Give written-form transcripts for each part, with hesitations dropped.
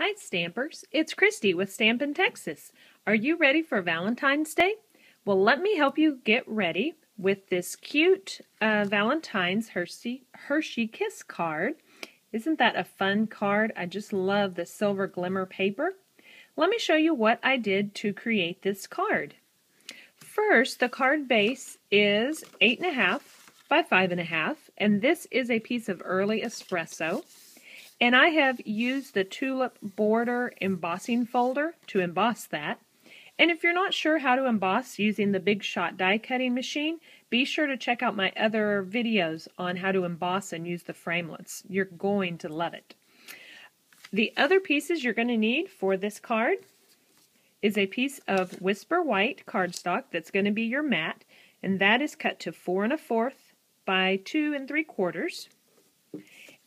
Hi Stampers, it's Christy with Stampin' Texas. Are you ready for Valentine's Day? Well, let me help you get ready with this cute Valentine's Hershey Kiss card. Isn't that a fun card? I just love the silver glimmer paper. Let me show you what I did to create this card. First, the card base is 8.5 by 5.5, and this is a piece of early espresso. And I have used the Tulip Border embossing folder to emboss that. And if you're not sure how to emboss using the Big Shot die cutting machine, be sure to check out my other videos on how to emboss and use the framelits. You're going to love it. The other pieces you're going to need for this card is a piece of Whisper White cardstock that's going to be your mat, and that is cut to 4 1/4 by 2 3/4.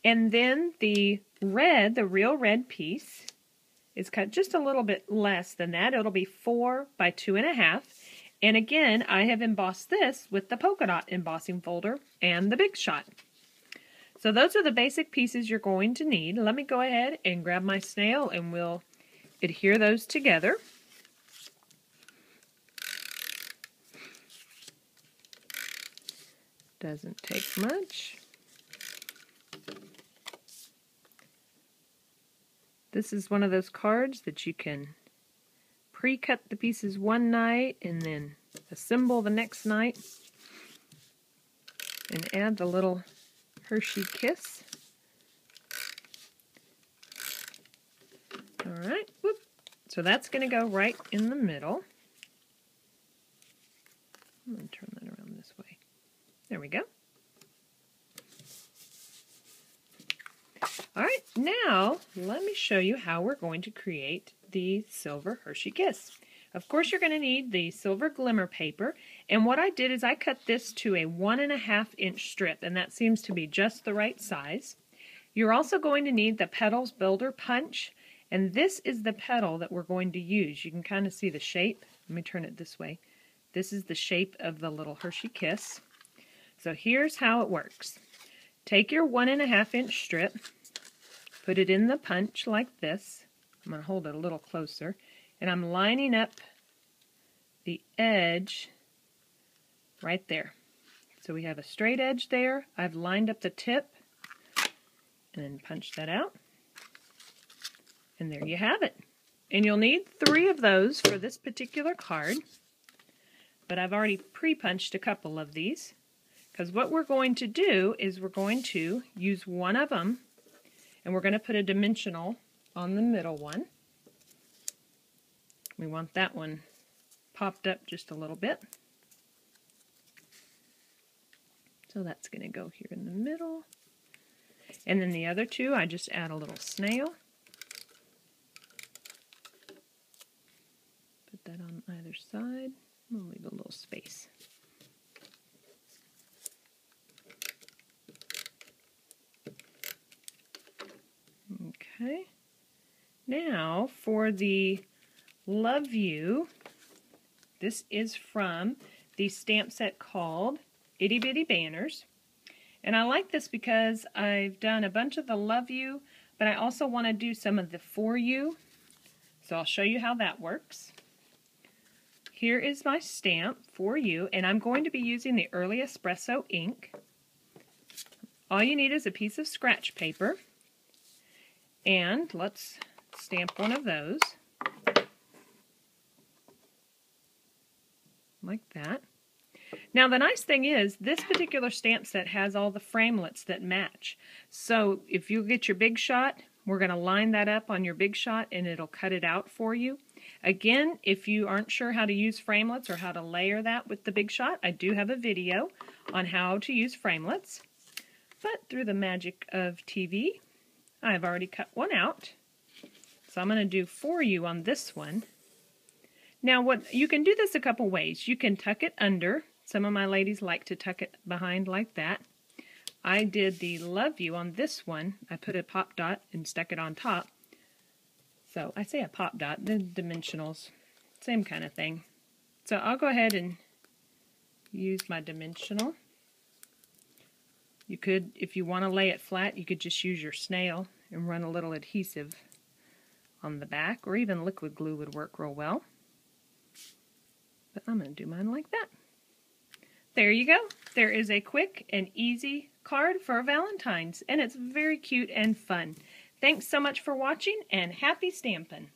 And then the red, the real red piece, is cut just a little bit less than that. It'll be 4 by 2 1/2. And again, I have embossed this with the polka dot embossing folder and the Big Shot. So those are the basic pieces you're going to need. Let me go ahead and grab my snail and we'll adhere those together. Doesn't take much. This is one of those cards that you can pre-cut the pieces one night and then assemble the next night and add the little Hershey Kiss. Alright, whoop. So that's going to go right in the middle. I'm going to turn that around this way. There we go. Alright, now let me show you how we're going to create the silver Hershey Kiss. Of course you're going to need the silver glimmer paper, and what I did is I cut this to a 1 1/2 inch strip, and that seems to be just the right size. You're also going to need the Petals Builder punch, and this is the petal that we're going to use. You can kind of see the shape. Let me turn it this way. This is the shape of the little Hershey Kiss. So here's how it works. Take your 1 1/2 inch strip, put it in the punch like this. I'm going to hold it a little closer, and I'm lining up the edge right there. So we have a straight edge there. I've lined up the tip and then punched that out. And there you have it. And you'll need 3 of those for this particular card, but I've already pre-punched a couple of these. Because what we're going to do is we're going to use one of them, and we're going to put a dimensional on the middle one. We want that one popped up just a little bit. So that's going to go here in the middle. And then the other two, I just add a little snail. Put that on either side. We'll leave a little space. Okay, now for the Love You, this is from the stamp set called Itty Bitty Banners. And I like this because I've done a bunch of the Love You, but I also want to do some of the For You. So I'll show you how that works. Here is my stamp, For You, and I'm going to be using the Early Espresso ink. All you need is a piece of scratch paper. And let's stamp one of those, like that. Now the nice thing is, this particular stamp set has all the framelits that match. So if you get your Big Shot, we're going to line that up on your Big Shot and it'll cut it out for you. Again, if you aren't sure how to use framelits or how to layer that with the Big Shot, I do have a video on how to use framelits. But through the magic of TV, I've already cut one out, so I'm going to do For You on this one. Now, you can do this a couple ways. You can tuck it under. Some of my ladies like to tuck it behind like that. I did the Love You on this one. I put a pop dot and stuck it on top. So I say a pop dot, the dimensionals, same kind of thing. So I'll go ahead and use my dimensional. You could, if you want to lay it flat, you could just use your snail and run a little adhesive on the back, or even liquid glue would work real well. But I'm going to do mine like that. There you go. There is a quick and easy card for Valentine's, and it's very cute and fun. Thanks so much for watching, and happy stamping!